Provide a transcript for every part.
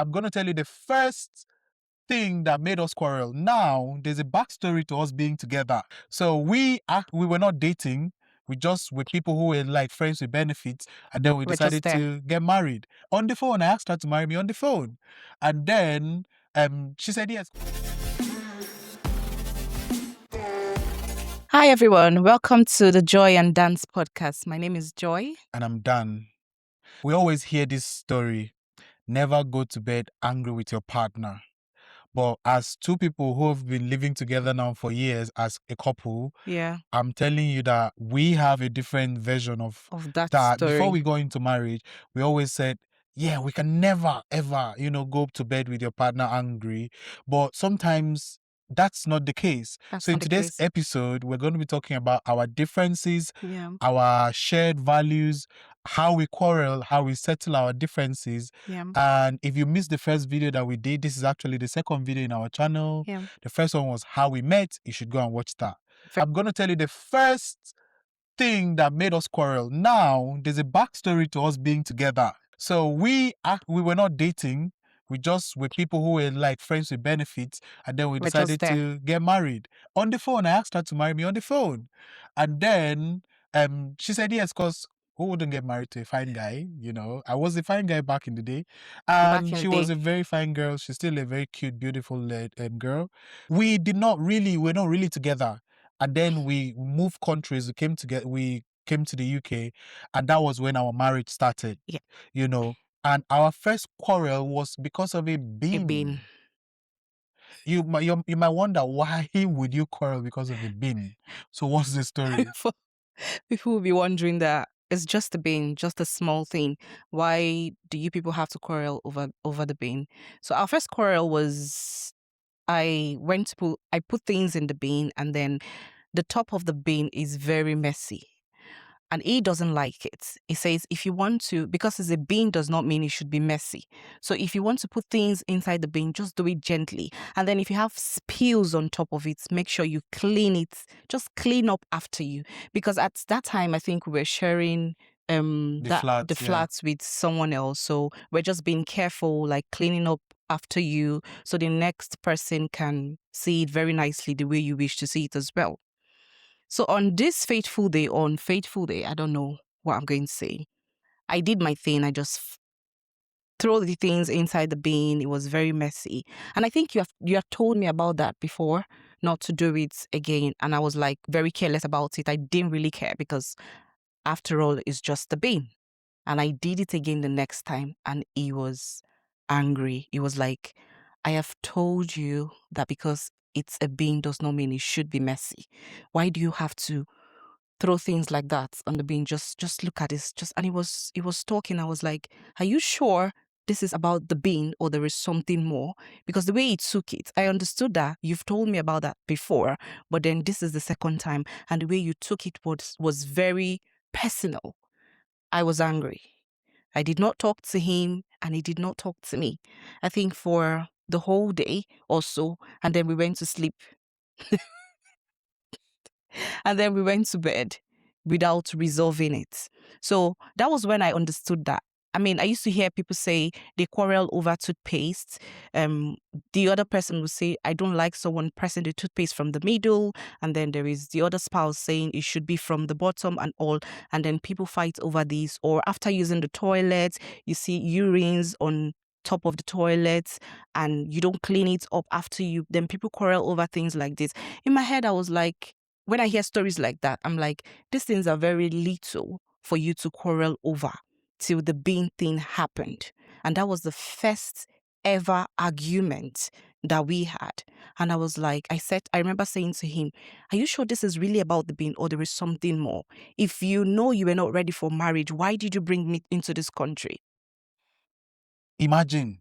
I'm going to tell you the first thing that made us quarrel. Now, there's a backstory to us being together. So we were not dating. We just were people who were like friends with benefits, and then we We're just decided there. to get married on the phone. I asked her to marry me on the phone, and then she said yes. Hi, everyone. Welcome to the Joy and Dance podcast. My name is Joy. And I'm done. We always hear this story: never go to bed angry with your partner. But as two people who have been living together now for years as a couple, Yeah, I'm telling you that we have a different version of that that. Before story. we go into marriage, we always said, yeah, we can never, ever, go to bed with your partner angry. But sometimes that's not the case. That's So in not the today's case. episode, we're going to be talking about our differences, Yeah, our shared values, how we quarrel, how we settle our differences. yeah, And if you missed the first video that we did, this is actually the second video in our channel. yeah. The first one was how we met. You should go and watch that. Ve- I'm going to tell you the first thing that made us quarrel. Now, there's a backstory to us being together. So we were not dating. We just were people who were like friends with benefits, and then we We're just decided there. to get married on the phone. I asked her to marry me on the phone, and then she said yes, because who wouldn't get married to a fine guy? I was a fine guy back in the day, Back and in the she was day. a very fine girl. She's still a very cute, beautiful girl. We're not really together. And then we moved countries. We came to the UK, and that was when our marriage started. Yeah. And our first quarrel was because of a A bin. bin. You might wonder, why would you quarrel because of a bin? So what's the story? People will be wondering that it's just a bin, just a small thing. Why do you people have to quarrel over the bin? So our first quarrel was I put things in the bin, and then the top of the bin is very messy. And he doesn't like it. He says, if you want to, because it's a bin does not mean it should be messy. So if you want to put things inside the bin, just do it gently. And then if you have spills on top of it, make sure you clean it. Just clean up after you. Because at that time, I think we were sharing the flats with someone else. So we're just being careful, like cleaning up after you, so the next person can see it very nicely the way you wish to see it as well. So on fateful day, I don't know what I'm going to say. I did my thing. I just throw the things inside the bin. It was very messy. And I think you have told me about that before, not to do it again. And I was like very careless about it. I didn't really care because after all, it's just a bin. And I did it again the next time, and he was angry. He was like, I have told you that because it's a bin does not mean it should be messy. Why do you have to throw things like that on the bin? Just look at this. And he was talking. I was like, are you sure this is about the bin or there is something more? Because the way he took it, I understood that you've told me about that before, but then this is the second time, and the way you took it was very personal. I was angry. I did not talk to him, and he did not talk to me, I think, for the whole day or so. And then we went to sleep. And then we went to bed without resolving it. So that was when I understood that. I mean, I used to hear people say they quarrel over toothpaste. The other person would say, I don't like someone pressing the toothpaste from the middle. And then there is the other spouse saying it should be from the bottom and all. And then people fight over this. Or after using the toilet, you see urines on top of the toilet and you don't clean it up after you. Then people quarrel over things like this. In my head, I was like, when I hear stories like that, I'm like, these things are very little for you to quarrel over till the bean thing happened. And that was the first ever argument that we had. And I was like, I remember saying to him, are you sure this is really about the bean or there is something more? If you know you were not ready for marriage, why did you bring me into this country? Imagine,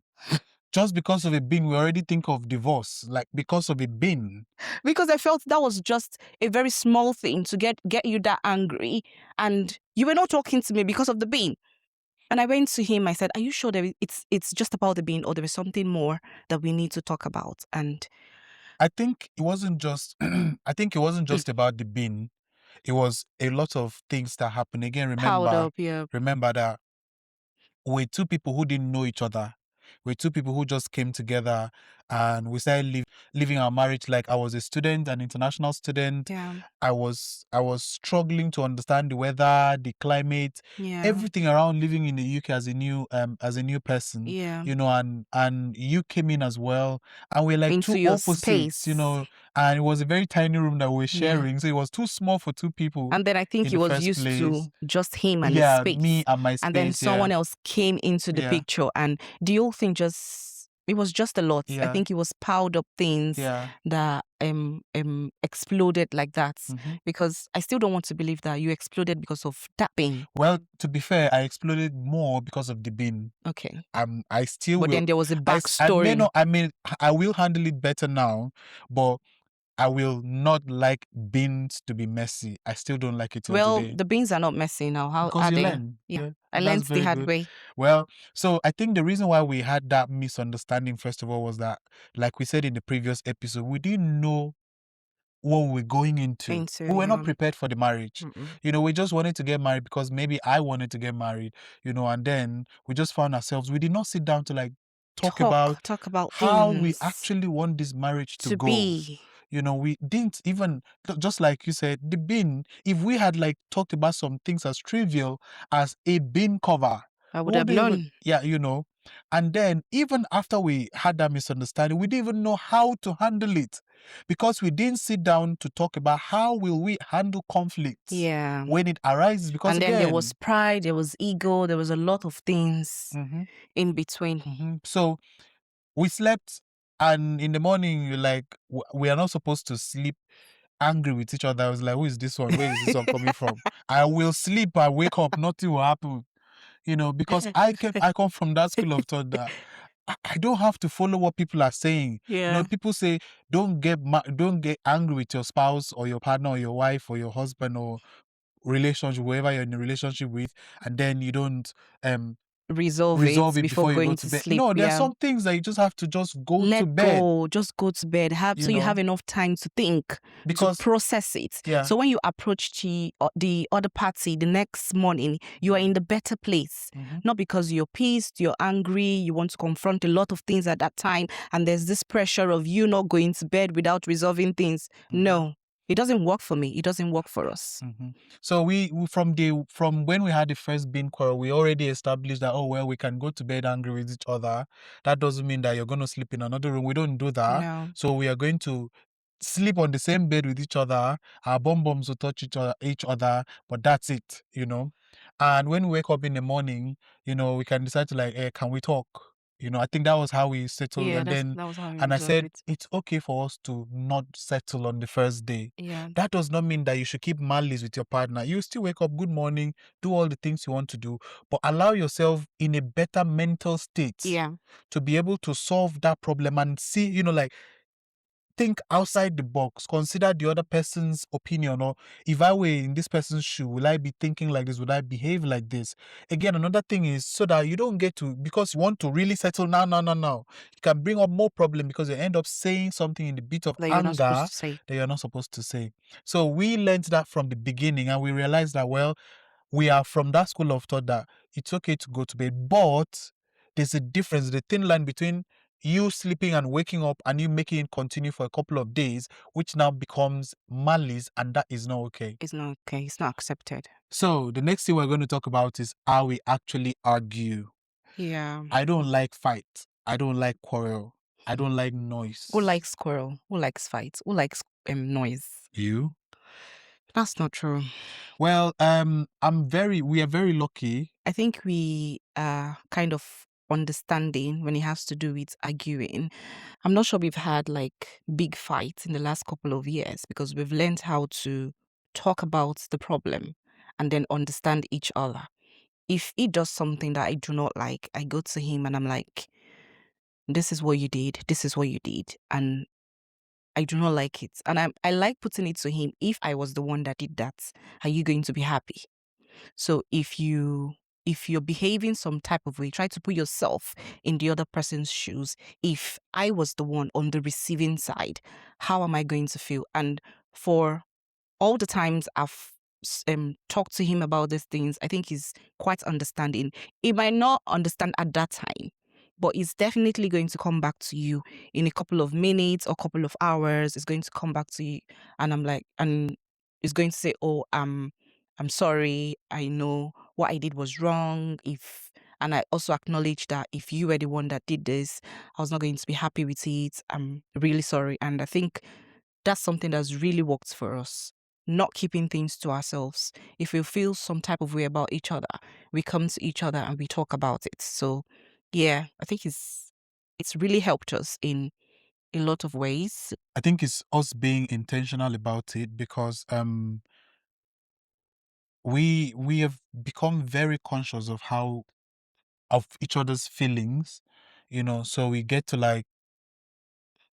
just because of a bin, we already think of divorce, like because of a bin. Because I felt that was just a very small thing to get you that angry, and you were not talking to me because of the bean. And I went to him. I said, "Are you sure that it's just about the bean, or there is something more that we need to talk about?" And I think it wasn't just about the bin. It was a lot of things that happened. Again, piled up, yeah, remember that we're two people who didn't know each other. We're two people who just came together and we started living our marriage. Like I was a student, an international student. Yeah. I was struggling to understand the weather, the climate, Yeah. everything around living in the UK as a new person, Yeah. and you came in as well, and we're like two Into your opposites, space. and it was a very tiny room that we're Yeah. sharing, so it was too small for two people And then I think in he the was first used place. to just him and his Yeah, me space. and my And then space. someone Yeah, else came into the yeah, picture, and the whole thing just, it was just a lot. I yeah, think it was piled up things yeah. that exploded like that. hmm Because I still don't want to believe that you exploded because of that pain. Well, to be fair, I exploded more because of the bin. Okay. I still But will. then there was a I may backstory. not. I mean, I will handle it better now, but I will not like bins to be messy. I still don't like it till Well, today the beans are not messy now. How because are you they? learn. Yeah. Yeah, I that's learned the very hard good. way. Well, so I think the reason why we had that misunderstanding first of all was that, like we said in the previous episode, we didn't know what we were going into. We were not prepared for the marriage. Mm-mm. We just wanted to get married because maybe I wanted to get married, and then we just found ourselves, we did not sit down to like talk about Talk about how we things actually want this marriage to to go. be. We didn't even, just like you said, the bin, if we had like talked about some things as trivial as a bin cover, I we would have wouldn't even, known. yeah, and then even after we had that misunderstanding, we didn't even know how to handle it because we didn't sit down to talk about how will we handle conflicts Yeah. when it arises, because And then there was again, pride, there was ego, there was a lot of things Mhm, in between. so we slept, and in the morning you're like, we are not supposed to sleep angry with each other. I was like, who is this one? Where is this one coming from? I will sleep, I wake up, nothing will happen. Because I come from that school of thought that I don't have to follow what people are saying. Yeah. People say don't get angry with your spouse or your partner or your wife or your husband or relationship, whoever you're in a relationship with, and then you don't Resolve resolve it it before before you go going to to bed. sleep. No, there's Yeah. some things that you just have to just go to Let bed. go. Just go to bed. So you have enough time to think, to Because process it. yeah. So when you approach the other party the next morning, you are in the better place. Mhm. Not because you're pissed, you're angry, you want to confront a lot of things at that time, and there's this pressure of you not going to bed without resolving things. No. It doesn't work for me. It doesn't work for us. So we from when we had the first bin quarrel, we already established that, oh well, we can go to bed angry with each other. That doesn't mean that you're going to sleep in another room. We don't do that. No. So we are going to sleep on the same bed with each other. Our bums will touch each other, but that's it. And when we wake up in the morning, we can decide to like, hey, can we talk? I think that was how we settled. Yeah, And then, that was how we and I resolve said, it. it's okay for us to not settle on the first day. Yeah. That does not mean that you should keep malice with your partner. You still wake up, good morning, do all the things you want to do, but allow yourself in a better mental state Yeah. to be able to solve that problem and see, like, think outside the box, consider the other person's opinion, or if I were in this person's shoe, will I be thinking like this? Would I behave like this? Again, another thing is so that you don't get to, because you want to really settle now, you can bring up more problem because you end up saying something in the bit of That you're not supposed anger to say. that you're not supposed to say. So we learned that from the beginning, and we realized that, well, we are from that school of thought that it's okay to go to bed, but there's a difference, the thin line between you sleeping and waking up and you making it continue for a couple of days, which now becomes malice, and that is not okay. It's not okay. It's not accepted. So the next thing we're going to talk about is how we actually argue. Yeah. I don't like fight. I don't like quarrel. I don't like noise. Who likes squirrel? Who likes fights? Who likes noise? You? That's not true. Well, we are very lucky. I think we are kind of understanding when it has to do with arguing. I'm not sure we've had like big fights in the last couple of years because we've learned how to talk about the problem and then understand each other. If he does something that I do not like, I go to him and I'm like, this is what you did, this is what you did. And I do not like it. And I like putting it to him. If I was the one that did that, are you going to be happy? So if you're behaving some type of way, try to put yourself in the other person's shoes. If I was the one on the receiving side, how am I going to feel? And for all the times I've talked to him about these things, I think he's quite understanding. He might not understand at that time, but it's definitely going to come back to you in a couple of minutes or couple of hours. It's going to come back to you, and I'm like, and it's going to say, "Oh, I'm sorry. I know what I did was wrong. And I also acknowledge that if you were the one that did this, I was not going to be happy with it. I'm really sorry." And I think that's something that's really worked for us. Not keeping things to ourselves. If we feel some type of way about each other, we come to each other and we talk about it. So yeah, I think it's really helped us in a lot of ways. I think it's us being intentional about it because we have become very conscious of each other's feelings, so we get to like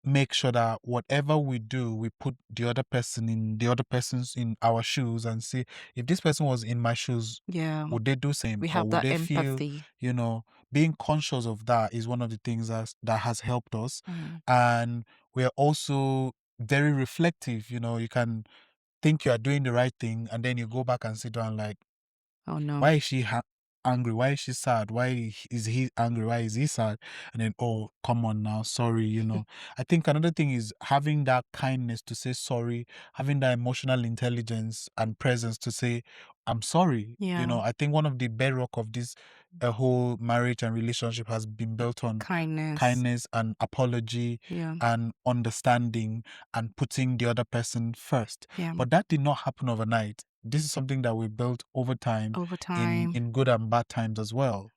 make sure that whatever we do, we put the other person's in our shoes and see if this person was in my shoes, Yeah, would they do same we or have would that they feel, empathy. being conscious of that is one of the things that has helped us. Mm. And we're also very reflective. You can think you are doing the right thing and then you go back and sit down like, Oh no. why is she angry? Why is she sad? Why is he angry? Why is he sad? And then, oh, come on now, sorry. I think another thing is having that kindness to say sorry, having that emotional intelligence and presence to say, I'm sorry. Yeah. I think one of the bedrock of this whole marriage and relationship has been built on Kindness. kindness and apology Yeah. and understanding and putting the other person first. Yeah. But that did not happen overnight. This is something that we built over time Over in time. in good and bad times as well.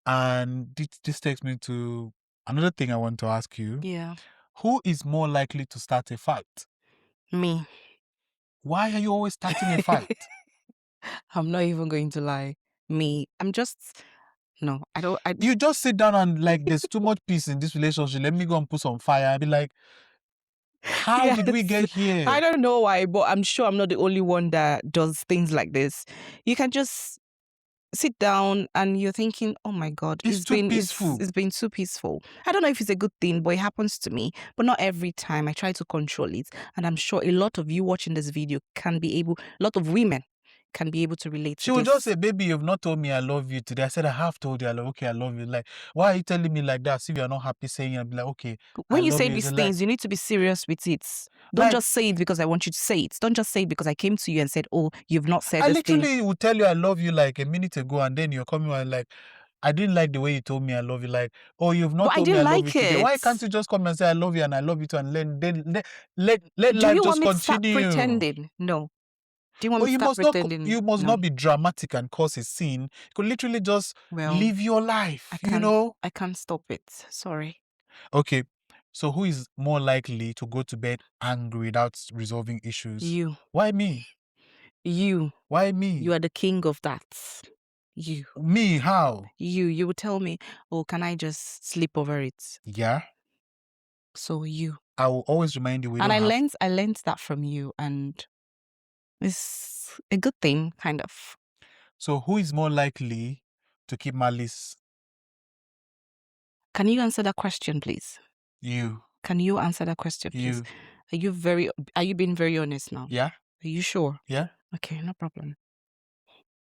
And this takes me to another thing I want to ask you. Yeah. Who is more likely to start a fight? Me. Why are you always starting a fight? I'm not even going to lie. Me. I'm just no. I don't. You just sit down and like there's too much peace in this relationship. Let me go and put some fire. I'd be like, how did we Yes. get here? I don't know why, but I'm sure I'm not the only one that does things like this. You can just sit down and you're thinking, oh my God, It's too peaceful. it's been too peaceful. I don't know if it's a good thing, but it happens to me. But not every time. I try to control it. And I'm sure a lot of you watching this video a lot of women can be able to relate She to would just this. say, baby, you've not told me I love you today. I said, I have told you I love. Okay, I love you. Like, why are you telling me like that? See, if you're not happy saying it, I'll be like, okay, I When you love say you. these So like, things, you need to be serious with it. Don't like just say it because I want you to say it. Don't just say it because I came to you and said, oh, you've not said I this thing. literally would tell you I love you like a minute ago, and then you're coming and like, I didn't like the way you told me I love you. Like, oh, you've not But I told me I didn't love you like today. it. Why can't you just come and say I love you and I love you too, and let Do life you want just me to start continue? pretending? No. Do you want But me to start pretending? you must No. not be dramatic and cause a scene. You could literally just Well, live your life, you know? I can't stop it. Sorry. Okay, so who is more likely to go to bed angry without resolving issues? You. Why me? You. Why You me? are the king of that. You. Me, how? You would tell me, oh, can I just sleep over it? Yeah, So you. I will always remind you we And don't have. I learned that from you, and it's a good thing, kind of. So who is more likely to keep malice? Can you answer that question, please? You. Can you answer that question, please? You. Are you being very honest now? Yeah? Are you sure? Yeah? Okay, no problem.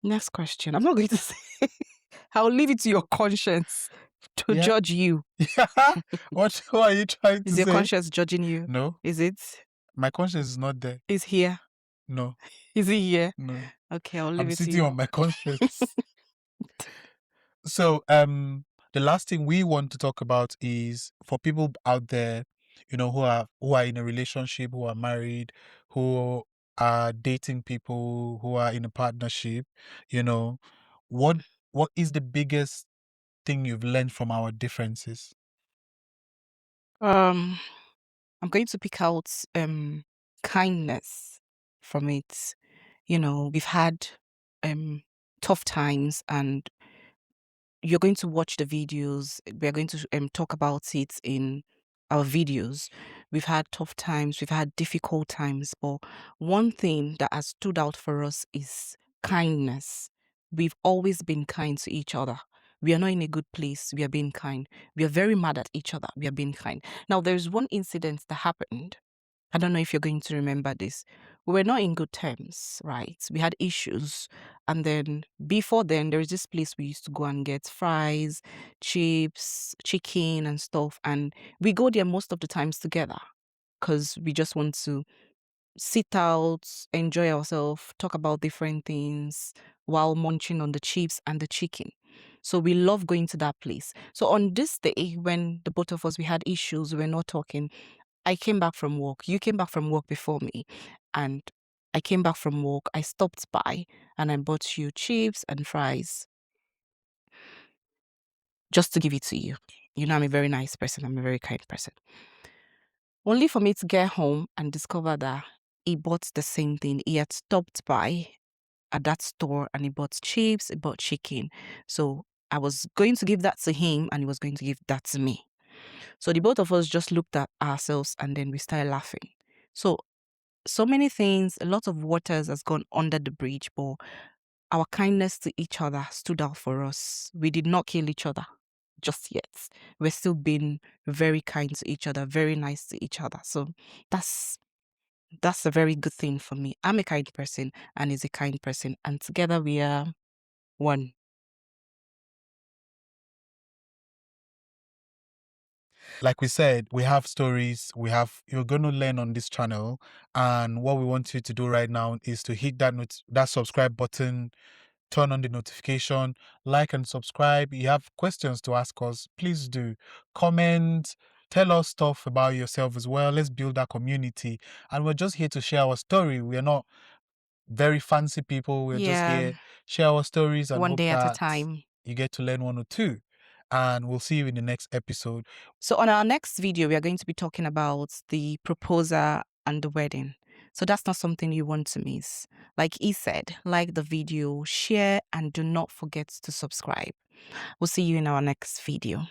Next question. I'm not going to say. I'll leave it to your conscience to Yeah? judge you. Yeah? What are you trying to Is your say? conscience judging you? No, Is it? my conscience is not there. Is here? No, Is it here? no. Okay, I'll leave I'm it to sitting you. on my conscience. So, the last thing we want to talk about is for people out there, who are in a relationship, who are married, who are dating people, who are in a partnership, what what is the biggest thing you've learned from our differences? I'm going to pick out kindness from it. We've had tough times, and you're going to watch the videos. We're going to talk about it in our videos. We've had tough times, we've had difficult times, but one thing that has stood out for us is kindness. We've always been kind to each other. We are not in a good place. We are being kind. We are very mad at each other. We are being kind. Now, there's one incident that happened. I don't know if you're going to remember this. we were not in good terms, right? We had issues. And then before then, there was this place we used to go and get fries, chips, chicken, and stuff. And we go there most of the times together because we just want to sit out, enjoy ourselves, talk about different things while munching on the chips and the chicken. So we love going to that place. So on this day, when the both of us we had issues, we were not talking. I came back from work. You came back from work before me, and I came back from work. I stopped by and I bought you chips and fries just to give it to you. You know, I'm a very nice person. I'm a very kind person. Only for me to get home and discover that he bought the same thing. He had stopped by at that store and he bought chips, he bought chicken. So I was going to give that to him and he was going to give that to me. So the both of us just looked at ourselves and then we started laughing. So many things, a lot of waters has gone under the bridge, but our kindness to each other stood out for us. We did not kill each other just yet. We're still being very kind to each other, very nice to each other. So that's that's a very good thing for me. I'm a kind person and he's a kind person, and together we are one. Like we said, we have stories. You're going to learn on this channel, and what we want you to do right now is to hit that subscribe button, turn on the notification, like and subscribe. You have questions to ask us, please do comment. Tell us stuff about yourself as well. Let's build that community. And we're just here to share our story. We're not very fancy people. We're just Yeah, here, share our stories, and one hope day at a that time. you get to learn one or two. And we'll see you in the next episode. So on our next video, we are going to be talking about the proposal and the wedding. So that's not something you want to miss. Like he said, like the video, share, and do not forget to subscribe. We'll see you in our next video.